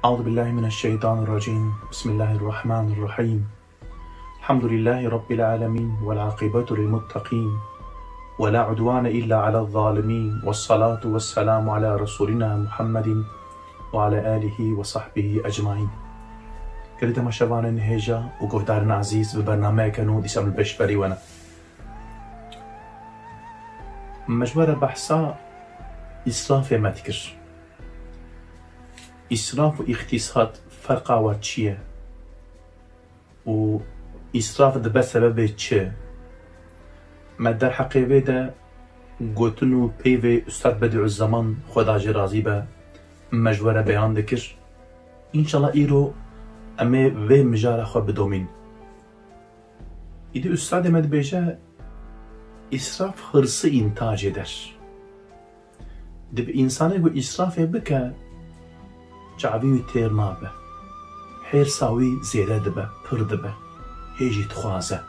أعوذ بالله من الشيطان الرجيم بسم الله الرحمن الرحيم الحمد لله رب العالمين والعاقبة للمتقين ولا عدوان إلا على الظالمين والصلاة والسلام على رسولنا محمد وعلى آله وصحبه أجمعين. كل تماشاوان هيجا وقدرنا عزيز ببرنامج كانوا ديسم البشبري وانا مجبر بحثا إسراف ما تكر إسراف واقتصاد فرقا واتشيه و إسراف ده بسبب چه ما در حقیقه ده گوتنو پیو استاد بدیع الزمان خدا جرازی به مجبور بیان دکر انشالله ایرو اما و مجاره خو بدومین ایده استاد مد بیجه إسراف hırsı intaj eder. Dib insanı bu israf bike çavi têr nabe. Hêrsa wî zêde dibe, pir dibe, hêjî dixwaze.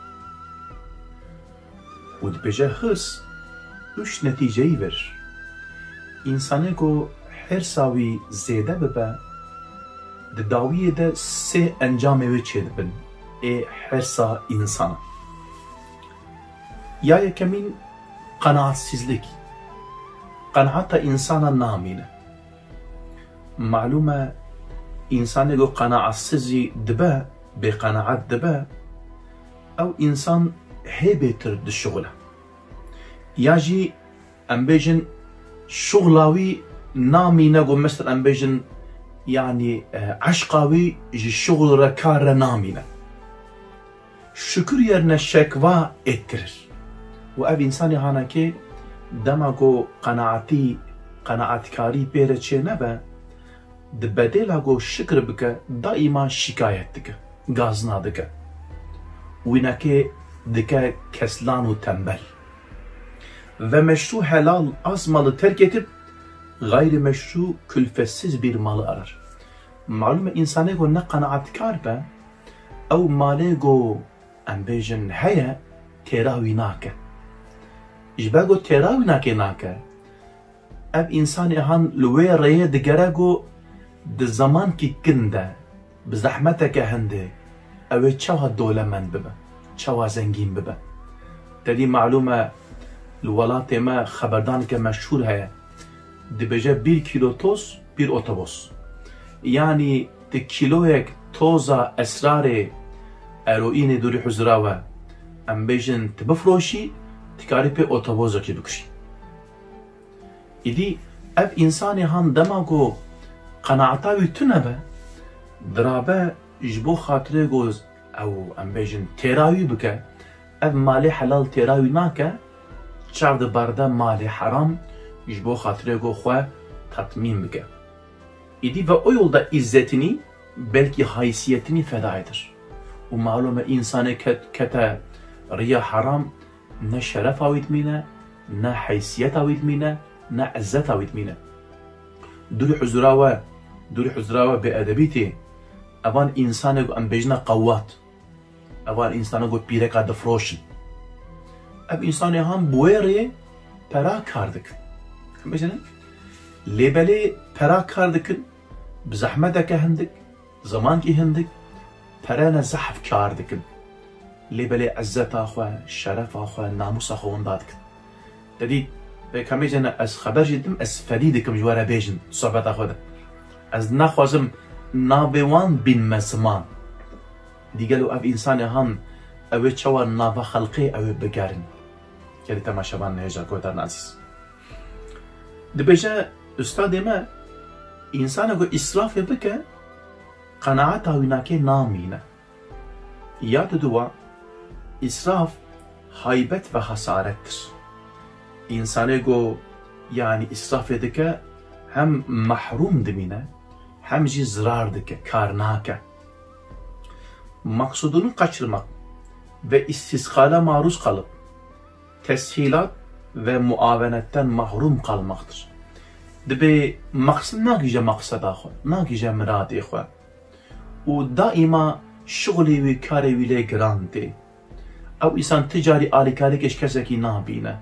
û dibêje hırs üç netîceyî verir. İnsanê ku hêrsa wî zêde bibe, di dawiyê de sê encamê wê çê dibin. Ê hêrsa insana. Ya yekemîn qenaatsizlik. Qenaata insana namîne. Malûme insanê ku qenaatsizî dibe, bêqenaat dibe, ew insan hêbêtir di şuxule. Ya jî em bêjin şuxla wî namîne ku mesela em bêjin yani eşqa wî ji şuxul re kar re namîne. Şükür yerine şekva ettirir. و اف انسانی هانا که دماغو قناعتکاری پیره چه نبه ده بدیلاغو شکر بکه دائما شکایت دکه گازنا دکه وینا که دکه کسلان و تنبل و مشروع helal az malı terk edip gayrimeşru külfetsiz bir malı arar. Malum insanı go ne qanaatkar be ev male go ambejin heye teravi nake جباگو تراوی ناکه ناکه اب انسان هان لوی رایه دگره گو د زمان کی کنده بزحمته که هنده اوه چوها دوله من ببه چوها زنگین ببه تدی معلومه الولات ما خبردان که مشهور هیا دی بجه 1 کیلو توز 1 otobüs yani di kiloyek toza esrar eroini duri huzrawe em bejin tibifroşi تکاری پی otobüs کی بکشی. ایدی اف انسانی هم دماغو قناعتاوی تونه به درابه جبو خاطره گوز او ام بیجن تیراوی بکه اف مالی حلال تیراوی ناکه چاو ده برده مالی حرام جبو خاطره گو خواه tatmin بکه. ایدی و o yolda izzetini belki haysiyetini feda eder. O malume insanı kete riya haram ne şeref avitmine, ne haysiyet avitmine, ne izzet avitmine. Duri huzrava be edebiti, avan insanı go ambejna qawwat, avan insanı go pireka difroşin. Ev insanı ham buere para kardık. Mesela lebeli para kardıkın, bizahmeteke hendik, zaman ki hendik, parana zahf kardıkın. لبلي عزت أخوة شرف أخوة ناموس أخوة وندادك تدي بكميجنا أز خبر جدم أز فريدكم جوارا بيجن صحبت أخوة ده أز نخوازم نابوان بين مزمان دي قالوا أف إنسان هم أو تشوار نابا خلقي أو بقارن كالي تماشابان هجا كوتر نازيز دي بيجا أستاذ ما إنسان أقول إسراف بك قناعات أويناكي نامينة ياد دوا İsraf, haybet ve hasarettir. İnsanı go yani israf edike hem mahrum dimine hem ji zarar dike, karnake. Maksudunu kaçırmak ve istisgale maruz kalıp teshilat ve muavenetten mahrum kalmaktır. Dibe maksud nagice maksada xo, nagice muradi xo. U daima şugli ve kari vile grande. او insan ticari alikarik eşkeseki nabine.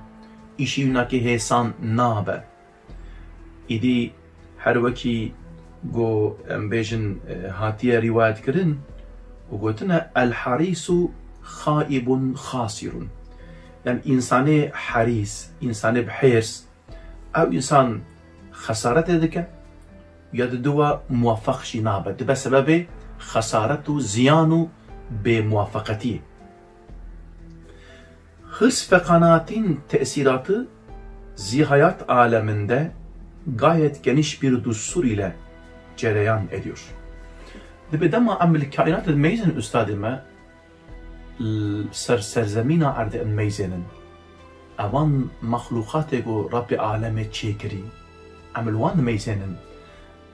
İşi yunaki hesan nabe. İdi her veki جو ام بيجن هاتيه رواية كرن وقلتنا الحريص خائب خاسر، يعني إنسان حريص، إنسان بحرص أو إنسان خسارته دكا يددوا موفق شنابه دبا سبب خسارته زيانه بموافقته. Hırs ve kanaatin tesiratı zihayat aleminde gayet geniş bir düstur ile cereyan ediyor. Dema amel kainat meyzen üstadime serzemina ardı meyzenin avan mahlukat ego Rabbi aleme çekiri amel wan meyzenin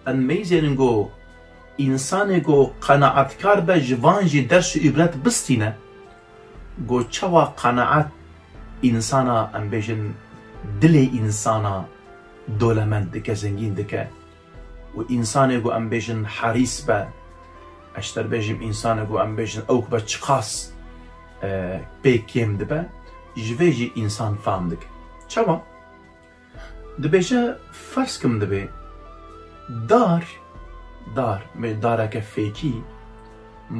en meyzenin go insan ego kanaatkar be jvanji ders ibret bistine go çava kanaat insana em bejin dili insana dolemend dike zengin dike و انسان گو ام بیشن حریص به اشتر بیشم انسان گو ام بیشن اوک به چقاس بیکیم دبه جویجی انسان فهم دک چوا دبیجه فرض کم دبی داره که فیکی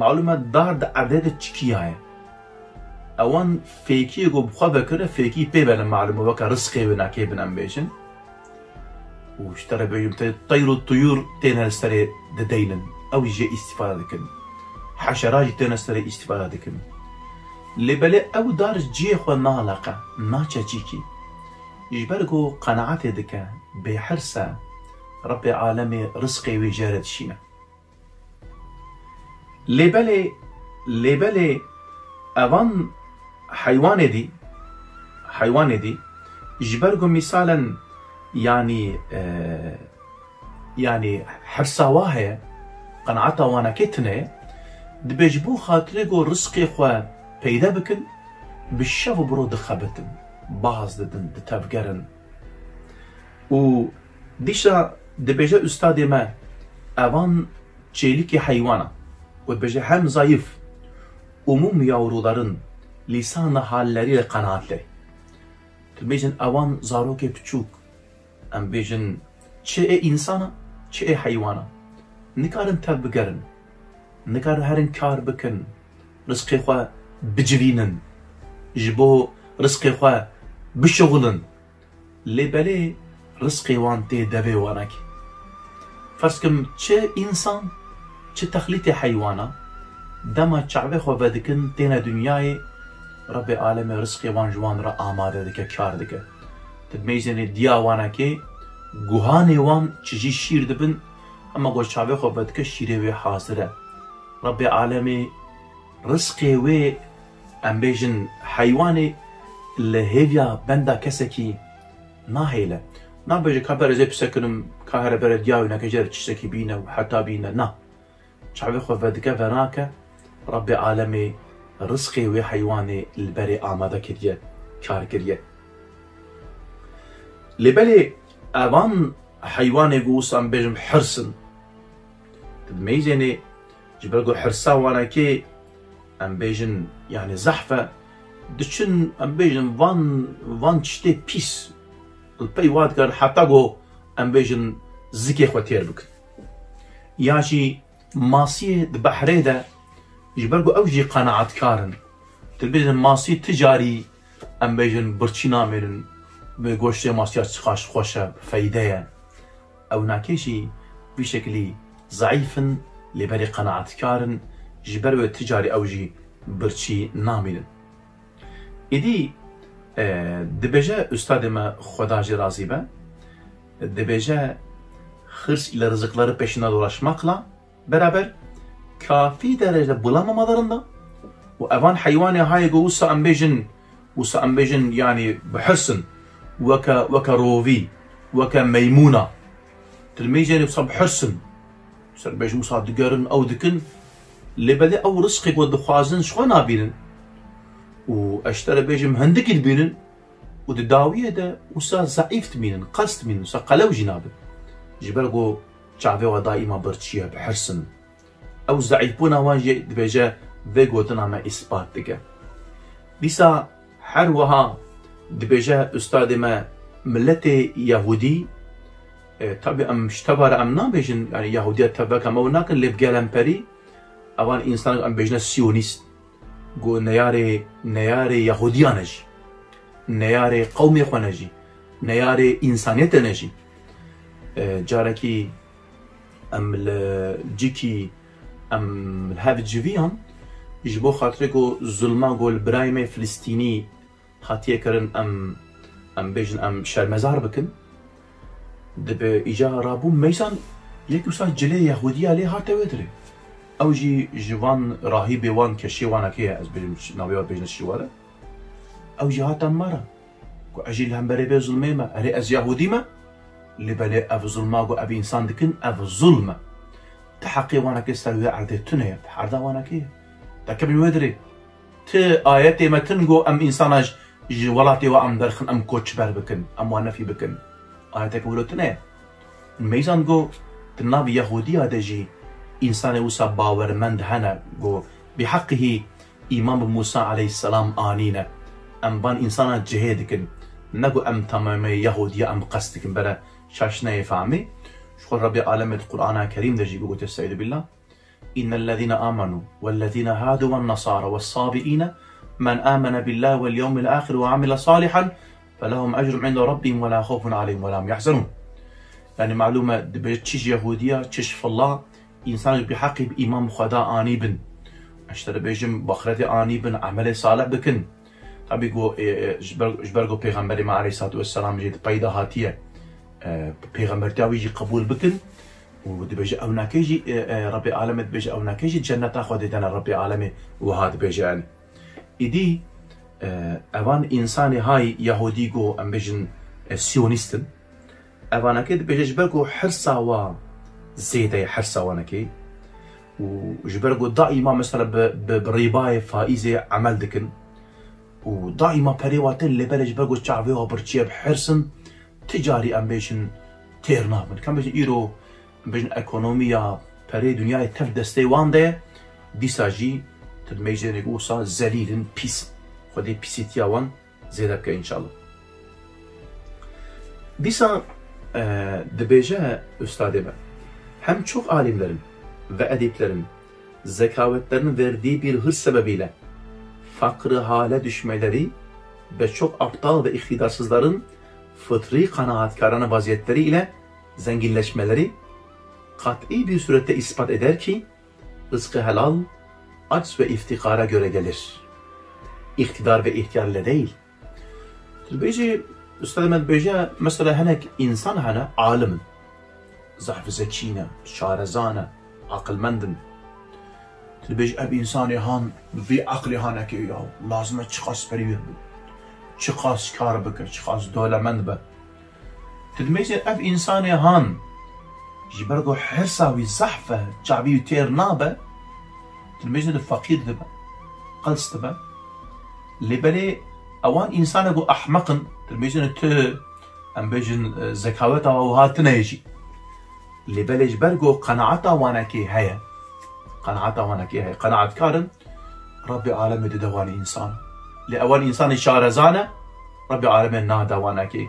معلومه دار ده عدد چکیه اوان فیکی گو بخواه بکره فیکی پی بلن معلومه وکا رزقی و نکی بن ام بیشن واشترى بيوم طير الطيور تنستري دينا او يجي استفاده دكن حشرات تنستري استفاده دكن لبلي او دار جي خو نالقه ناچا جيكي يجبرغو قناعت دكا بحرسه رب عالمي رزقي وجارد شينا لبلي اوان حيوان دي يجبرغو مثالا يعني حرصا واهية قناعتا وانا كتنه دبجبو خاطري جو رزقي خوا پیدا بكن بالشاف برو دخبتن باز ددن دتفقرن و ديشا دبجا استادي ما اوان çelikي حيوانا و دبجا هم zayıf umum yavruların lisan-ı halleriyle kanaatli dibejin avan zaroke küçük ام بیجن چه انسانا چه حیوانا نکارن تب بگرن نکار هرن کار بکن رزقی خواه بجوینن جبو رزقی خواه بشغلن لبلی رزقی وان تی دوی وانک فرض کم چه انسان چه تخلیط حیوانا دما چعبه خواه بدکن تینا دنیای رب عالم رزقی وان جوان را آماده دکه کار دکه تدميزني ديا وانا كي جوهاني وان تجي شير دبن اما قول شعبي خو بدك شيري وي حاضره ربي عالمي رزقي وي ام بيجن حيواني اللي هيفيا بندا كسكي ناهيله نا بيجي كبر زي بسكنم كاهر بر ديا ونا كجر تشتكي بينا وحتى بينا نا شعبي خو بدك فناك ربي عالمي رزقي وي حيواني البري آماده كريه كار كريه لبلي اوان حيوان يقوس ام بيجم حرسن تدميزيني جبرقو حرسا وانا كي ام بيجن يعني زحفة دشن ام بيجن وان تشتي بيس البي واد كان حتى قو ام بيجن زكي خواتير بك ياجي ماسية دبحري دا جبرقو اوجي قناعات كارن تدبيجن ماسية تجاري ام بيجن برچي نامرن به گوشت ماسیات خاش خوشه فایده او ناکیشی بشکلی ضعیفن لبری قناعت کارن جبر و تجاری اوجی برچی نامینن ایدی دبجه استاد ما خداجی راضی به دبجه hırs ile rızıkları peşine dolaşmakla beraber kafi derecede bulamamalarında و evan hayvani hay gosa ambejin yani بحسن وكا روفي وكا ميمونة تلميجاني بصاب حسن سر بيج مصاب دقارن او دكن لبدي او رزقي بود خوازن شو نابينن واشترى بيجم هندك البينن ودداوية دا وسا ضعيف تمينن قصد مينن وسا قلو جنابن جبرقو شعبي دائما برتشيها بحرسن او ضعيفونا واجي دبيجا فيقو دناما اثبات دقا بيسا حروها دبيجا استاد ما ملت يهودي tabi em ştebara em nabêjin yani Yahudiya tevek em ew nakin lê gelemperî evan însanek em bêjine Siyonîst got neyarê Yahudiyan e jî neyarê qewmê xwe ne jî neyarê însaniyetê ne jî carekî em li cikî em hev civiyan ji bo xatirê ku zulma got li birayê me Filistînî hatiye kirin em bêjin em şermezar bikin dibe îca rabû meysan yek wisa cilê Yahudiya lê hate wê dirê ew jî ji van rahîbê wan ke şêwanekê ye ez bêjim navê wan bêjin şêware ew jî hate mara ku ez jî li hemberê vê zulmê me erê ez Yahudî me lêbelê ev zulma got ev însan dikin ev zulm e ti heqê wanekê ser wê erdê tune ye ti herda wanekê ye te kevî wê dirê ti ayetê me tin got em însana ji welatê we em derxin em koçber bikin em wan nefî bikin ayeteke wilo tune ye meysan got di navê Yahudiya de jî însanê wisa bawermend hene got bihaqî îman bi Musa aleyhisselam anîne em van însana cihê dikin ne got em tamamê Yahudiya em qes dikin bere şaşneyê fehmî ji xwe Rabbê alemê di Qur'ana Kerîm de jî bigote estaizu billah innellezîne âmenû wellezîne hâdû wennasâra wessâbiîne men âmene billahi vel yevmil âkhir ve amile sâlihan felehum ecrun inde rabbihim ve lâ khawfun aleyhim ve lâ hum yahzanûn yani malûme dibe çiş Yahudiya çiş fillah însan bihaqî bi îman bi Xweda anî bin işte dibêjim bi axiretê anî bin emelê salih bikin tabi got ji ber got pêxemberê me aleyhissalatu vesselam jî peyda hatiye pêxembertiya wî jî qebûl bikin û dibêje ew nakê jî Rabbê alemê dibêje ew nakê jî cenneta Xwedê tene Rabbê alemê wiha dibêje yani îdî evan însanê hay Yahudî got em bêjin Siyonîstin evanekê dibêje ji ber got hirsa wa zêde ye hirsa wanekê û ji ber got daîma mesela bi rîbayê faîzê emel dikin û daîma perê wa tin lêbelê ji ber got çavê wa birçîye bi hirsin ticarî em bêjin têr nabin em bêjin îro em bêjin ekonomiya perê dunyayê tev destê wan de ye dîsa jî ti mêjderê got wisa zelîlin pîs Xwedê pîsîtiya wan zêde bike înşallah dîsa dibêje üstadê me hem çok alimlerin ve ediplerin zekavetlerinin verdiği bir hırs sebebiyle fakrı hale düşmeleri ve çok aptal ve iktidarsızların fıtri kanaatkarane vaziyetleri ile zenginleşmeleri kat'i bir surette ispat eder ki rızkı helal, aciz ve iftikara göre gelir. İktidar ve ihtiyar ile değil. Bence üstadım bence mesela henek insan hene alimin zahf zekine, şarezane, akılmendin. Bence ev insanı han vi akli haneki ya lazım çıkas periyor. Çıkas kar bike, çıkas dölemend be. Bence ev insanı han jibergo hirsa vi zahfe, çabi ter nabe. Bence de fakir de be. قلصت به لبلي اوان انسان جو احمقن تلميجن ت ام بيجن زكاوتا وهاتنا يجي لبلي جبرجو قناعتا وانكي هي قناعتا وانكي هي قناعت كارن ربي عالم دواني انسان لاول انسان شارزانه ربي عالم نادا وانكي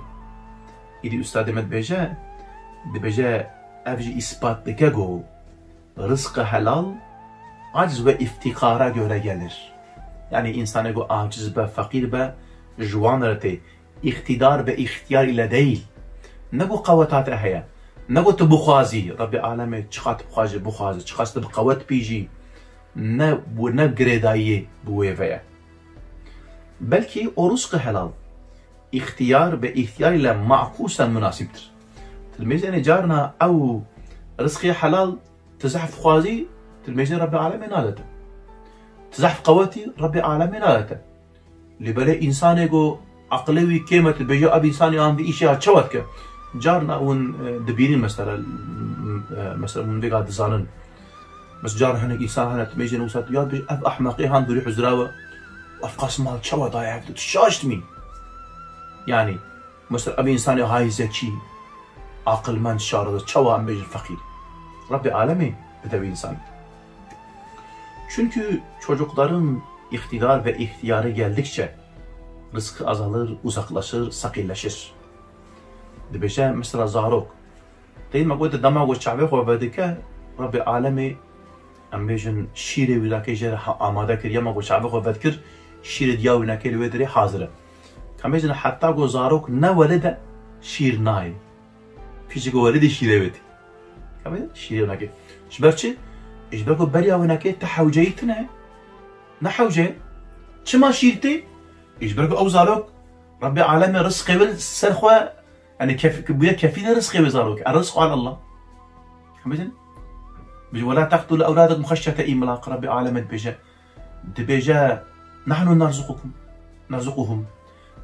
إلي أستاذ مد بيجا دي بيجا أفجي إثبات دكاجو رزق حلال aciz ve iftikara göre gelir. Yani insana go aciz ve fakir ve juvanrete iktidar ve ihtiyar ile değil. Ne go kavatat ehya. Ne go tebukhazi. Rabbi aleme çıkat bukhazi. Çıkat bu kavat biji. Ne bu ne gredaye bu eveye. Belki o rızkı helal. İhtiyar ve ihtiyar ile ma'kusen münasiptir. Tilmizene carna ev rızkı helal tezahf khazi تلميذنا رب العالمين نادته تزحف قواتي رب العالمين نادته لبلا إنسان يجو عقلوي كيمة بيجو أبي إنسان يان في إشياء شوتك جارنا ون دبيرين مثلا من بيقعد دزانن بس جار هنا إنسان هنا تلميذنا وصلت ياد بيج أب أحمقي هان بري حزراوة أفقاس مال شوت ضايع تشاشت مين يعني مثلا أبي إنسان هاي زكي عقل من شارد شوا أم بيج الفقير رب العالمين بدأ إنسان. Çünkü çocukların iktidar ve ihtiyarı geldikçe rızkı azalır, uzaklaşır, sakilleşir. Dibece mesela zarok, تيجي ما قلت دماغ والشعبي خو بدك رب العالمين ام بيجن شيري ولا كيجر آماده كريا ما شعبي خو بذكر شير دياو ناكل ودري حاضره كم بيجن حتى جوزاروك نا ولد شير ناي فيش جو ولد شير ودي كم بيجن شير ناكل شبرتشي ايش بقول بريا وناكل تحوجيتنا نحوجي شما شيرتي ايش بقول اوزاروك ربي العالمين رزقي والسرخوا يعني كيف بيا كفيل رزقي وزاروك الرزق على الله كم بيجن ولا تقتلوا أولادكم خشية إملاق رب العالمين دبيجا نحن نرزقهم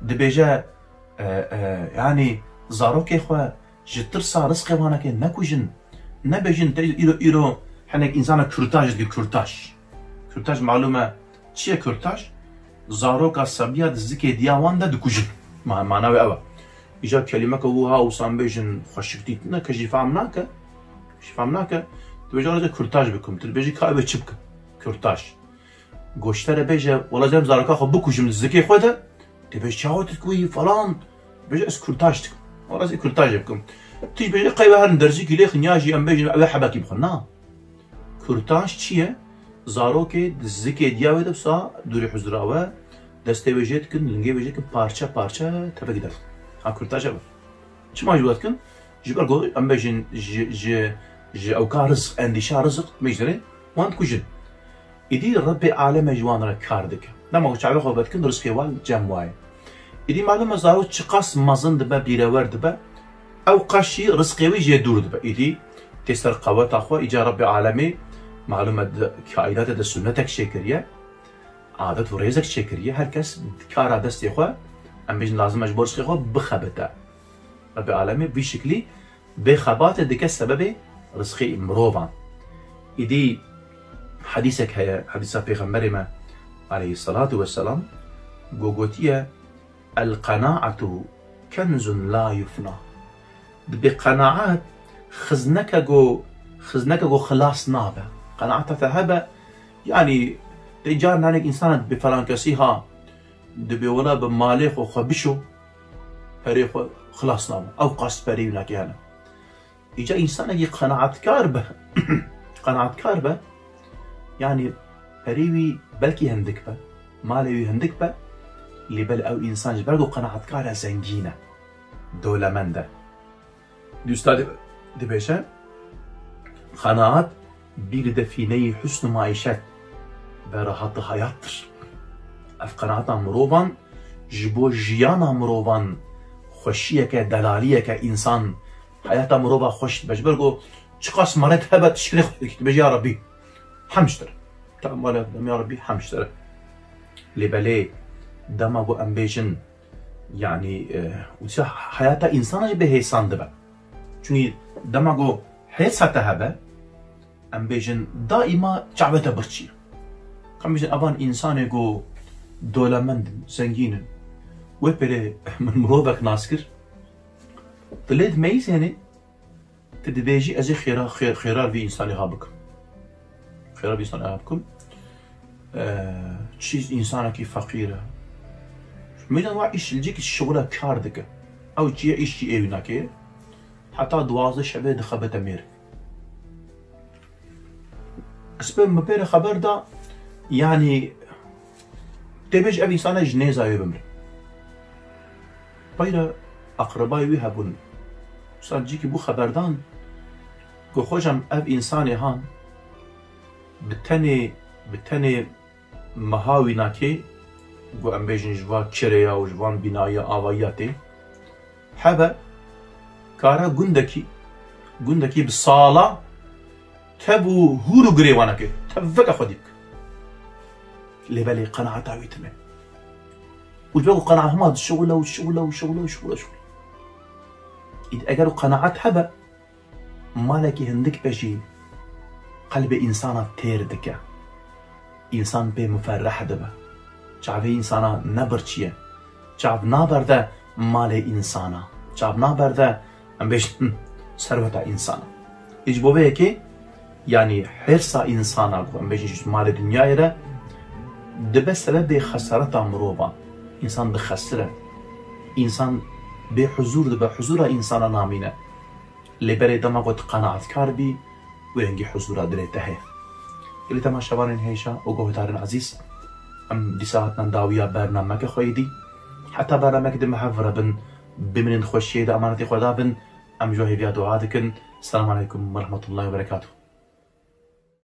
دبيجا يعني زاروك إخوة جترسا رزق وانا كي نكوجن نبيجن إيرو حنا إنسان كرتاج معلومة چیه كرتاج زاروك الصبية دزكي دياوان دا دكوجن معناوي أوا إجا كلمة كوها وصان بيجن خشكتيتنا كجي فهمناك تبجي كرتاج بكم تبجي كابه چبك كرتاج گوشتر بيجي والله زم زاركا خو بكوجم الزكي خوده تبجي چاوت تكوي فلان بيجي اس كرتاج تك والله زي كرتاج بكم تيجي بيجي قيبه هر درجي كلي خنياجي ام بيجي ابي حباكي بخنا كرتاج چيه زاروكي الزكي دياوي دبسا دوري حزراوه دسته بيجيت كن لنگي بيجي كن parça تبقي در ها كرتاج اب چما جوات كن جبر گو ام بيجي ج او كارز انديشا رزق ميجري وان كوجن إدي ربي عالم جوان را كاردك لما هو شعبي خو بدكن رزقي وال جمواي إدي معلومة زارو تشقاس مازن دبا بيراور دبا او قاشي رزقي ويجي دور دبا إدي تسر قوات اخو إجا ربي عالمي معلومة كائنات دا سنتك شكرية عادت وريزك شكرية هركس كارا دستي خو ام بيجن لازم اجبر رزقي خو بخبتا ربي عالمي بشكلي بخبات ديك السبب رزقي مروبا إدي حديثك هي حديث پیغمبر عليه الصلاة والسلام قوتية القناعة كنز لا يفنى بقناعات خزنك جو خلاص نابه قناعة ذهب يعني تجار نانك إنسان بفلان كسيها دبي ولا بمالك وخبشو هري خلاص نابه أو قاس بري وناكي هنا إجا إنسان يجي قناعة كاربة يعني هريوي بلكي هندك با مالوي هندك با اللي بل أو إنسان جبرقو قناعة كارة زنجينة دولة منده دوستا دبيشة قناعات بير دفيني حسن معيشات براحة حياتر اف قناعة مروبان جبو جيانا مروبان خوشيك دلاليك إنسان حياته مروبا خوش بجبرقو چقاس مرت هبت شريخ بجي يا ربي حمشتر تأمل يا ربي حمشتر لبلي دماغو امبيجن يعني حياته إنسان به هيسان دبا چوني دماغو حياته هبه امبيجن دائما شعبته برشي كم بيجن ابان انسان جو دولمند زنجين وبره من مروبك ناسكر تلد ميز يعني تدبيجي ازي خيرار في انسان هابكم خيرار في انسان هابكم چیز انسانك فقيره میدان وا ايش الجيك الشغله كاردك او جي ايش ايوناكي حتى دوازه شبه دخبت امير اسباب مبير خبر دا يعني تبج ابي انسان جنازه يبمر بايدا اقربائي ويهبون صار جيكي بو خبردان كو خوجم اب انساني هان بتني مهاوي ناكي كو ام بيجن جوا كريا و جوان بنايا آوائياتي حبا كارا گندكي بالصالة تبو هورو غريوانك تفك خديك لبالي قناعة تعويتنا وجبوا قناعة هما الشغلة إذا أجروا قناعات هبا مالكي هندك بجي قلب إنسان تيردك إنسان بمفرح دبا شعب إنسانا نبرشية شعب نابرده مال إنسانا شعب نابرده أم بيش ثروة إنسانا إجبوبه هيك يعني حرص إنسانا أم بيش مال الدنيا يرى دبا سبب خسارة مروبا إنسان بخسره إنسان بحضور دبا حضور إنسانا نامينه لبري دما قد قناعت كاربي وينجي حضور دريته هي اللي تماشاوان هيشا وقوهتارن عزيز ام دي ساعتنا داوية برنامج خويدي حتى برنامج دي محفرة بن بمن خوشي دا امانتي خدا بن ام جوهي بيا دعاء دكن. السلام عليكم ورحمة الله وبركاته.